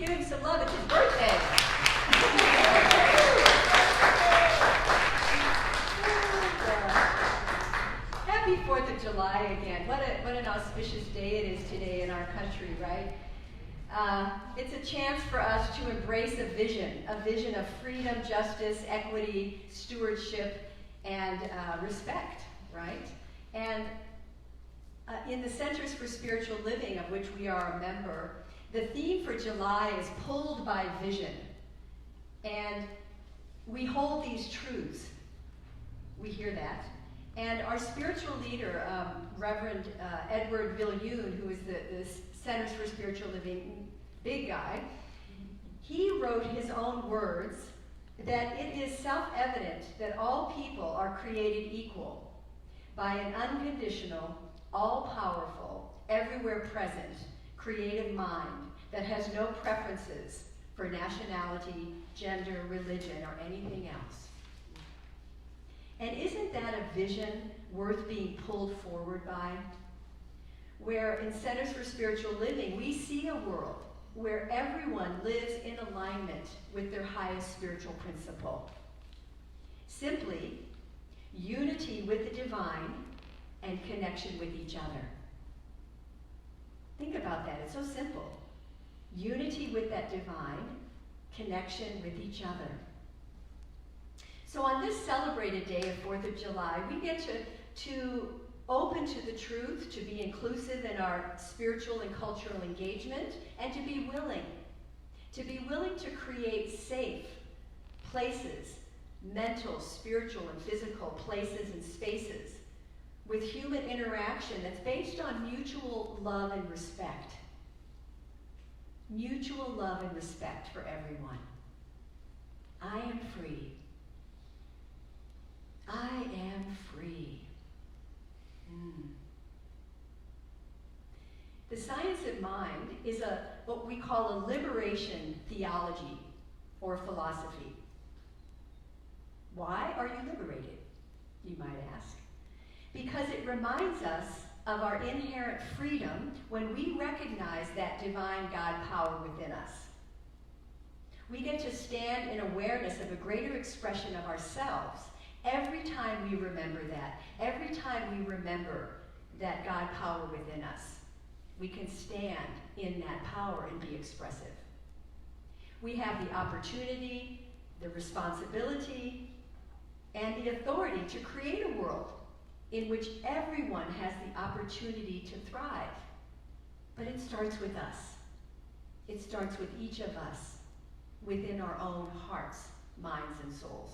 Give him some love. It's his birthday. Happy 4th of July again. What an auspicious day it is today in our country, right? It's a chance for us to embrace a vision of freedom, justice, equity, stewardship, and respect, right? And in the Centers for Spiritual Living, of which we are a member, the theme for July is pulled by vision. And we hold these truths. We hear that. And our spiritual leader, Reverend Edward Viljoen, who is the Centers for Spiritual Living big guy, he wrote his own words that it is self-evident that all people are created equal by an unconditional, all-powerful, everywhere present, creative mind that has no preferences for nationality, gender, religion, or anything else. And isn't that a vision worth being pulled forward by? Where in Centers for Spiritual Living, we see a world where everyone lives in alignment with their highest spiritual principle. Simply, unity with the divine and connection with each other. Think about that. It's so simple. Unity with that divine, connection with each other. So on this celebrated day of 4th of July, we get to open to the truth, to be inclusive in our spiritual and cultural engagement, and to be willing to create safe places, mental, spiritual, and physical places and spaces with human interaction that's based on mutual love and respect. Mutual love and respect for everyone. I am free. I am free. The science of mind is what we call a liberation theology or philosophy. Why are you liberated, you might ask? Because it reminds us of our inherent freedom when we recognize that divine God power within us. We get to stand in awareness of a greater expression of ourselves every time we remember that. Every time we remember that God power within us, we can stand in that power and be expressive. We have the opportunity, the responsibility, and the authority to create a world in which everyone has the opportunity to thrive. But it starts with us. It starts with each of us within our own hearts, minds, and souls.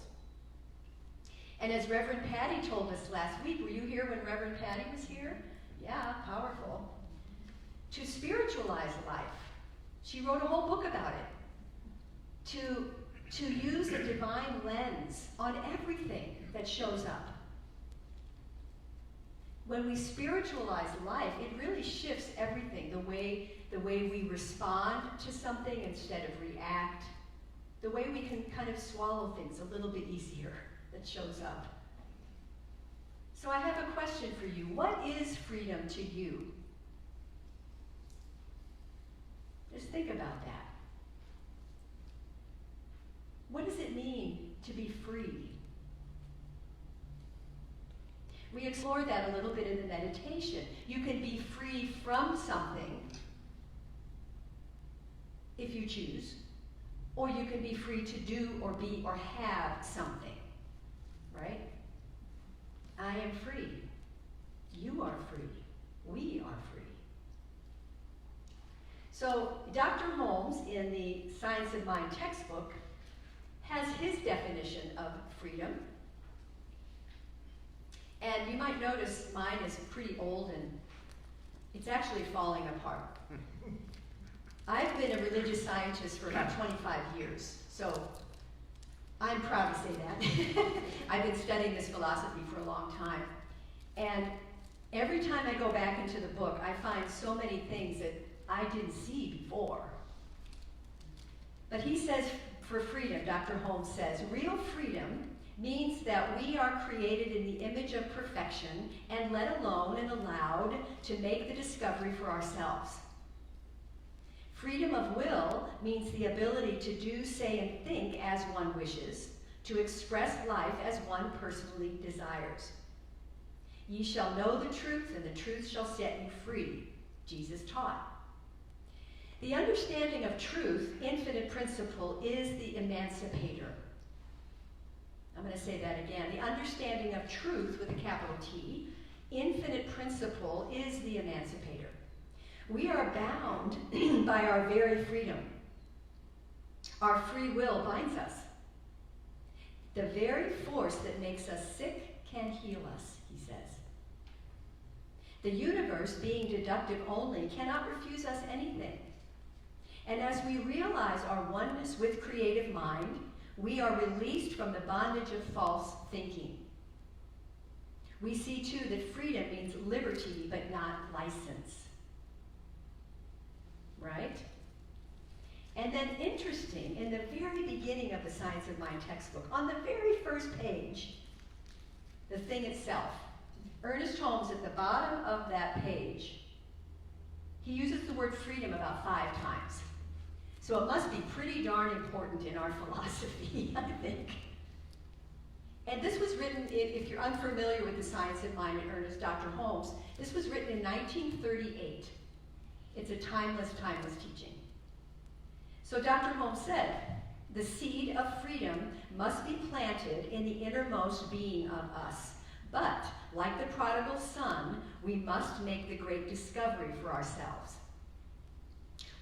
And as Reverend Patty told us last week, were you here when Reverend Patty was here? Yeah, powerful. To spiritualize life. She wrote a whole book about it. To use a divine lens on everything that shows up. When we spiritualize life, it really shifts everything. The way we respond to something instead of react. The way we can kind of swallow things a little bit easier that shows up. So I have a question for you. What is freedom to you? Just think about that. What does it mean to be free? We explored that a little bit in the meditation. You can be free from something if you choose, or you can be free to do or be or have something, right? I am free. You are free. We are free. So Dr. Holmes, in the Science of Mind textbook, has his definition of freedom. And you might notice mine is pretty old and it's actually falling apart. I've been a religious scientist for about 25 years, so I'm proud to say that. I've been studying this philosophy for a long time. And every time I go back into the book, I find so many things that I didn't see before. But he says, for freedom, Dr. Holmes says, real freedom means that we are created in the image of perfection and let alone and allowed to make the discovery for ourselves. Freedom of will means the ability to do, say, and think as one wishes, to express life as one personally desires. Ye shall know the truth, and the truth shall set you free, Jesus taught. The understanding of truth, infinite principle, is the emancipator. I'm going to say that again. The understanding of truth with a capital T, infinite principle, is the emancipator. We are bound by our very freedom. Our free will binds us. The very force that makes us sick can heal us, he says. The universe, being deductive only, cannot refuse us anything. And as we realize our oneness with creative mind, we are released from the bondage of false thinking. We see, too, that freedom means liberty, but not license. Right? And then, interesting, in the very beginning of the Science of Mind textbook, on the very first page, the thing itself, Ernest Holmes, at the bottom of that page, he uses the word freedom about 5 times. So it must be pretty darn important in our philosophy, I think. And this was written, if you're unfamiliar with the Science of Mind and Ernest Dr. Holmes, this was written in 1938. It's a timeless teaching. So Dr. Holmes said, the seed of freedom must be planted in the innermost being of us. But, like the prodigal son, we must make the great discovery for ourselves.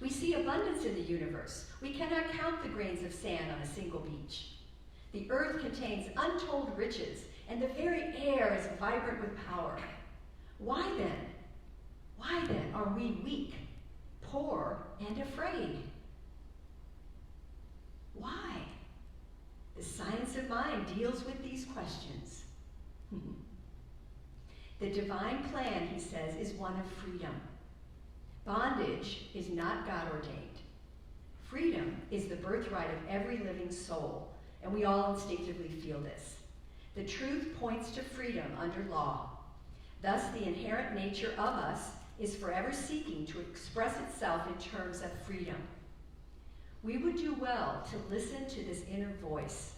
We see abundance in the universe. We cannot count the grains of sand on a single beach. The earth contains untold riches, and the very air is vibrant with power. Why then are we weak, poor, and afraid? Why? The Science of Mind deals with these questions. The divine plan, he says, is one of freedom. Bondage is not God-ordained. Freedom is the birthright of every living soul, and we all instinctively feel this. The truth points to freedom under law. Thus, the inherent nature of us is forever seeking to express itself in terms of freedom. We would do well to listen to this inner voice,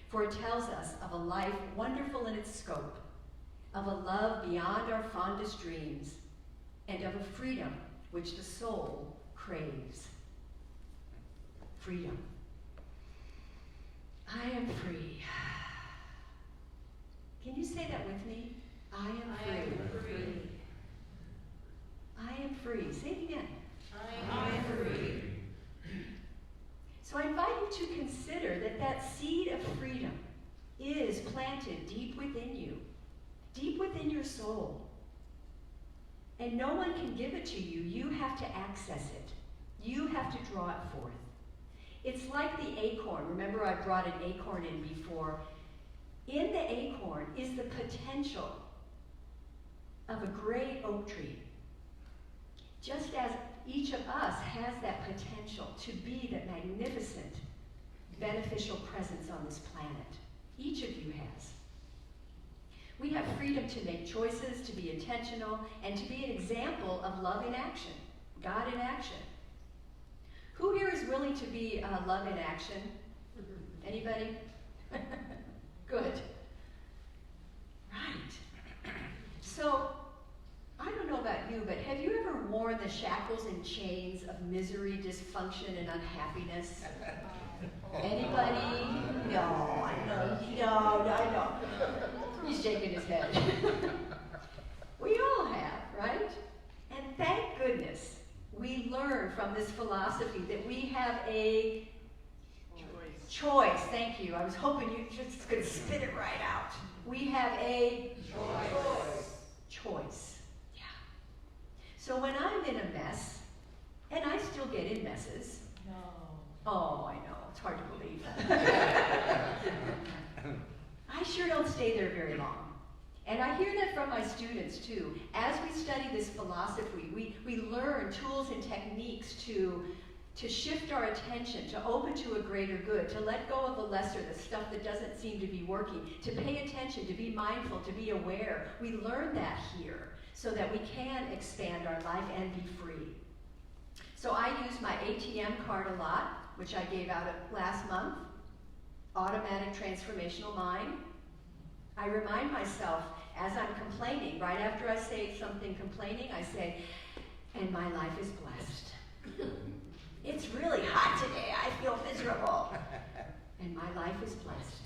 for it tells us of a life wonderful in its scope, of a love beyond our fondest dreams, and of a freedom which the soul craves. Freedom. I am free. Can you say that with me? I am free. I am free. I am free. Say it again. I am free. So I invite you to consider that that seed of freedom is planted deep within you, deep within your soul. And no one can give it to you. You have to access it. You have to draw it forth. It's like the acorn. Remember, I brought an acorn in before. In the acorn is the potential of a great oak tree. Just as each of us has that potential to be that magnificent, beneficial presence on this planet. Each of you has. We have freedom to make choices, to be intentional, and to be an example of love in action, God in action. Who here is willing to be love in action? Anybody? Good. Right. So, I don't know about you, but have you ever worn the shackles and chains of misery, dysfunction, and unhappiness? Anybody? No, I know. No, I know. He's shaking his head. We all have, right? And thank goodness we learn from this philosophy that we have a choice. Thank you. I was hoping you just could spit it right out. We have a choice. Yeah. So when I'm in a mess, and I still get in messes. No. Oh, I know. It's hard to believe. I sure don't stay there very long. And I hear that from my students too. As we study this philosophy, we learn tools and techniques to shift our attention, to open to a greater good, to let go of the lesser, the stuff that doesn't seem to be working, to pay attention, to be mindful, to be aware. We learn that here so that we can expand our life and be free. So I use my ATM card a lot, which I gave out last month. Automatic transformational mind. I remind myself as I'm complaining, right after I say something complaining, I say, and my life is blessed. It's really hot today, I feel miserable. And my life is blessed.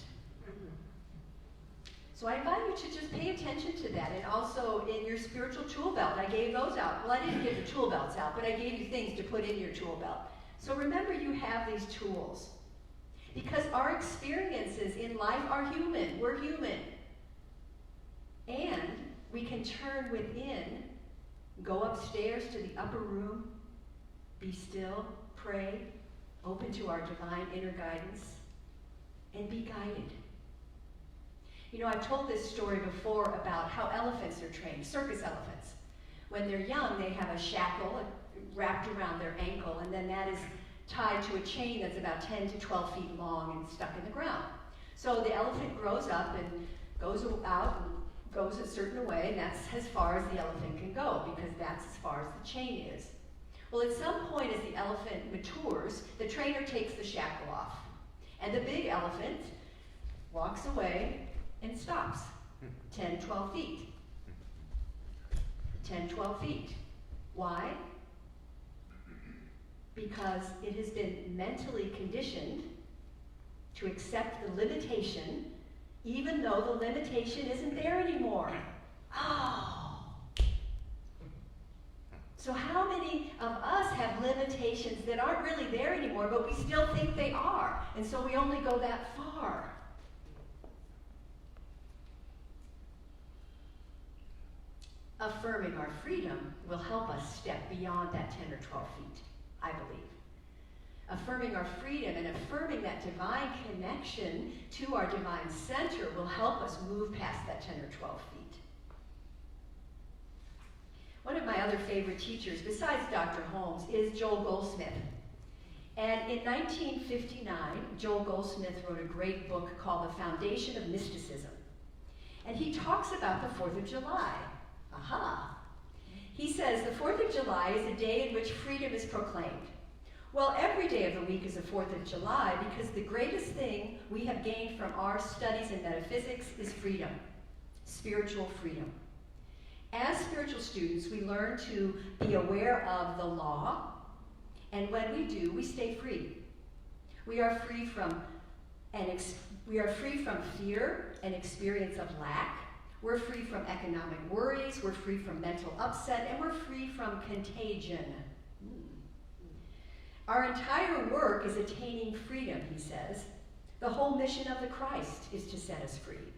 So I invite you to just pay attention to that. And also in your spiritual tool belt, I gave those out. Well, I didn't give the tool belts out, but I gave you things to put in your tool belt. So remember you have these tools. Because our experiences in life are human. We're human. And we can turn within, go upstairs to the upper room, be still, pray, open to our divine inner guidance, and be guided. You know, I've told this story before about how elephants are trained, circus elephants. When they're young, they have a shackle wrapped around their ankle, and then that is tied to a chain that's about 10 to 12 feet long and stuck in the ground. So the elephant grows up and goes out and goes a certain way, and that's as far as the elephant can go, because that's as far as the chain is. Well, at some point as the elephant matures, the trainer takes the shackle off, and the big elephant walks away and stops. 10, 12 feet. 10, 12 feet. Why? Because it has been mentally conditioned to accept the limitation, even though the limitation isn't there anymore. Oh. So how many of us have limitations that aren't really there anymore, but we still think they are, and so we only go that far? Affirming our freedom will help us step beyond that 10 or 12 feet, I believe. Affirming our freedom and affirming that divine connection to our divine center will help us move past that 10 or 12 feet. One of my other favorite teachers, besides Dr. Holmes, is Joel Goldsmith. And in 1959, Joel Goldsmith wrote a great book called The Foundation of Mysticism. And he talks about the 4th of July. Aha! He says the 4th of July is a day in which freedom is proclaimed. Well, every day of the week is the 4th of July because the greatest thing we have gained from our studies in metaphysics is freedom, spiritual freedom. As spiritual students, we learn to be aware of the law, and when we do, we stay free. We are free from fear and experience of lack. We're free from economic worries, we're free from mental upset, and we're free from contagion. Our entire work is attaining freedom, he says. The whole mission of the Christ is to set us free.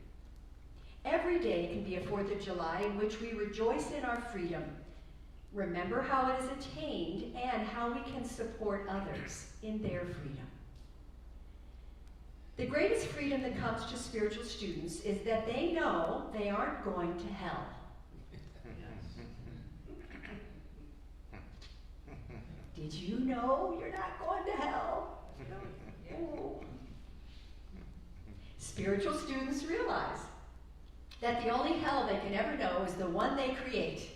Every day can be a 4th of July in which we rejoice in our freedom, remember how it is attained, and how we can support others in their freedom. The greatest freedom that comes to spiritual students is that they know they aren't going to hell. Did you know you're not going to hell? Oh. Spiritual students realize that the only hell they can ever know is the one they create.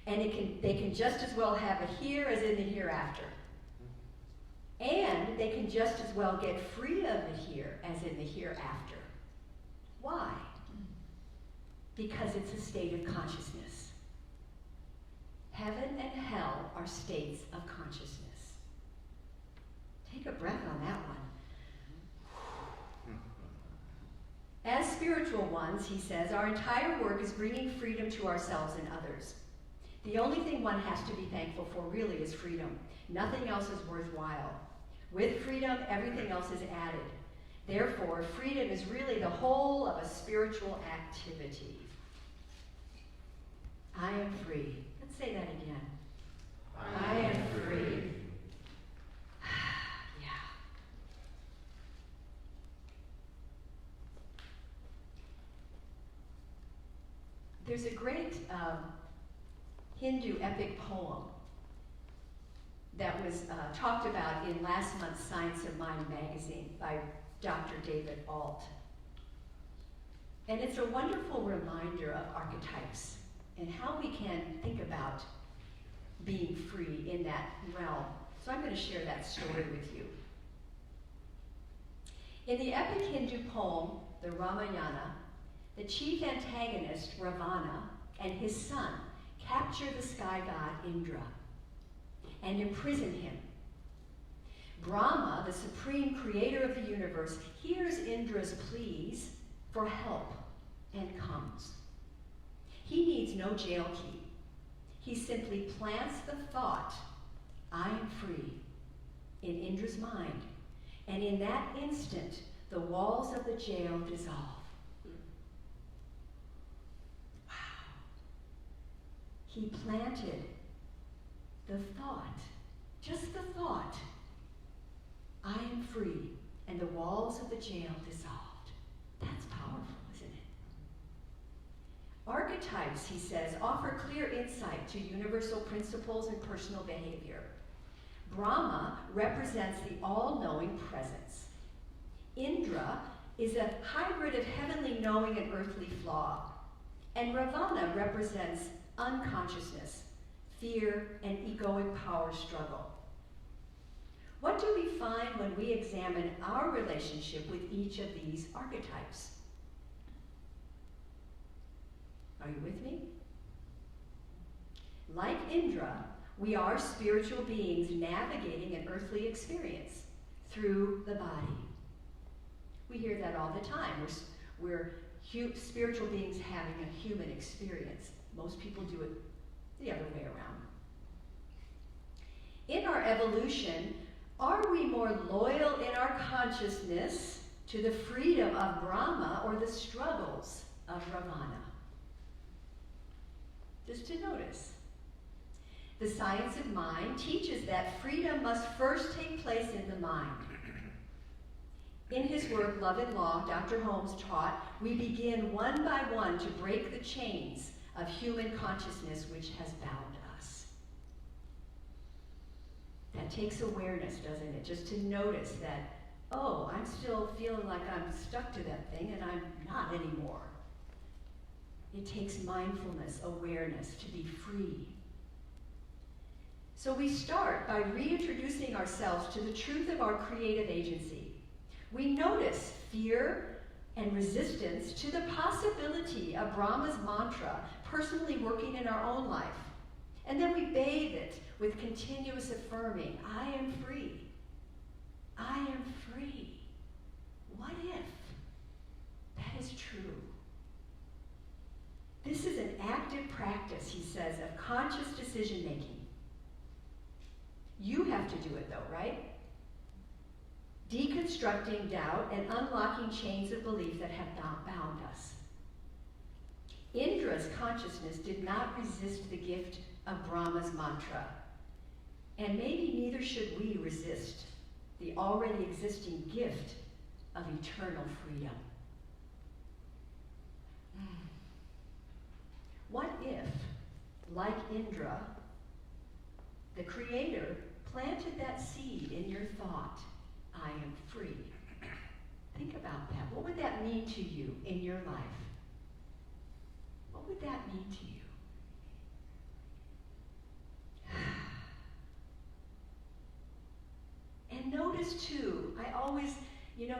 And they can just as well have a here as in the hereafter. And they can just as well get free of the here as in the hereafter. Why? Because it's a state of consciousness. Heaven and hell are states of consciousness. Take a breath on that one. As spiritual ones, he says, our entire work is bringing freedom to ourselves and others. The only thing one has to be thankful for really is freedom. Nothing else is worthwhile. With freedom, everything else is added. Therefore, freedom is really the whole of a spiritual activity. I am free. Let's say that again. I am free. Yeah. There's a great Hindu epic poem that was talked about in last month's Science of Mind magazine by Dr. David Alt. And it's a wonderful reminder of archetypes and how we can think about being free in that realm. So I'm going to share that story with you. In the epic Hindu poem, the Ramayana, the chief antagonist, Ravana, and his son capture the sky god Indra and imprison him. Brahma, the supreme creator of the universe, hears Indra's pleas for help and comes. He needs no jail key. He simply plants the thought, I am free, in Indra's mind, and in that instant, the walls of the jail dissolve. Wow. He planted the thought, just the thought, I am free, and the walls of the jail dissolved. That's powerful, isn't it? Archetypes, he says, offer clear insight to universal principles and personal behavior. Brahma represents the all-knowing presence. Indra is a hybrid of heavenly knowing and earthly flaw. And Ravana represents unconsciousness, fear, and egoic power struggle. What do we find when we examine our relationship with each of these archetypes? Are you with me? Like Indra, we are spiritual beings navigating an earthly experience through the body. We hear that all the time. We're spiritual beings having a human experience. Most people do it the other way around. In our evolution, are we more loyal in our consciousness to the freedom of Brahma or the struggles of Ravana? Just to notice. The science of mind teaches that freedom must first take place in the mind. In his work, Love and Law, Dr. Holmes taught, we begin one by one to break the chains of human consciousness which has bound us. That takes awareness, doesn't it? Just to notice that, oh, I'm still feeling like I'm stuck to that thing and I'm not anymore. It takes mindfulness, awareness to be free. So we start by reintroducing ourselves to the truth of our creative agency. We notice fear and resistance to the possibility of Brahma's mantra personally working in our own life. And then we bathe it with continuous affirming, I am free. I am free. What if that is true? This is an active practice, he says, of conscious decision making. You have to do it though, right? Deconstructing doubt and unlocking chains of belief that have bound us. Indra's consciousness did not resist the gift of Brahma's mantra, and maybe neither should we resist the already existing gift of eternal freedom. What if, like Indra, the Creator planted that seed in your thought, I am free? Think about that. What would that mean to you in your life? What would that mean to you? And notice too,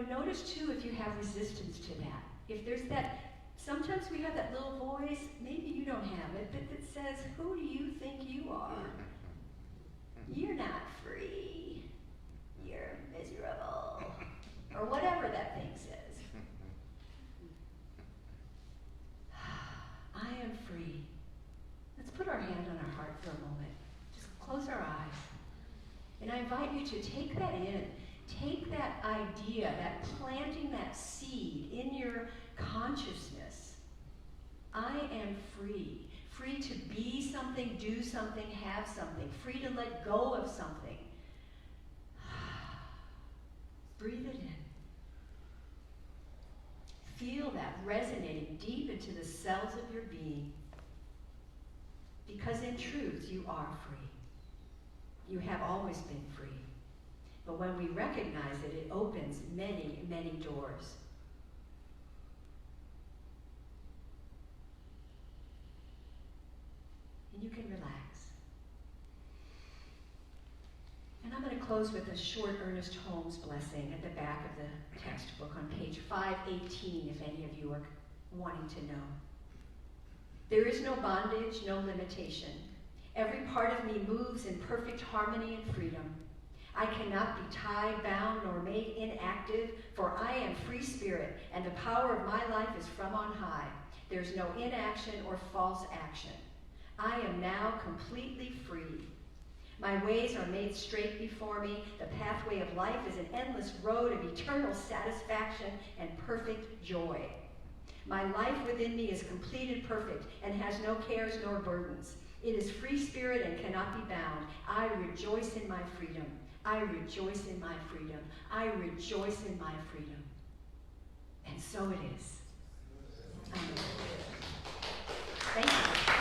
notice too if you have resistance to that. If there's that, sometimes we have that little voice, maybe you don't have it, but that says, who do you think you are? You're not free. You're miserable. Or whatever that thing says. I am free. Let's put our hand on our heart for a moment. Just close our eyes. And I invite you to take that in. Take that idea, that planting that seed in your consciousness. I am free. Free to be something, do something, have something. Free to let go of something. Breathe it in. Feel that resonating deep into the cells of your being. Because in truth, you are free. You have always been free. But when we recognize it, it opens many, many doors. And you can relax. And I I'm going to close with a short Ernest Holmes blessing at the back of the textbook on page 518, if any of you are wanting to know. There is no bondage, no limitation. Every part of me moves in perfect harmony and freedom. I cannot be tied, bound, nor made inactive, for I am free spirit, and the power of my life is from on high. There's no inaction or false action. I am now completely free. My ways are made straight before me. The pathway of life is an endless road of eternal satisfaction and perfect joy. My life within me is complete and perfect and has no cares nor burdens. It is free spirit and cannot be bound. I rejoice in my freedom. I rejoice in my freedom. I rejoice in my freedom. And so it is. Amen. Thank you.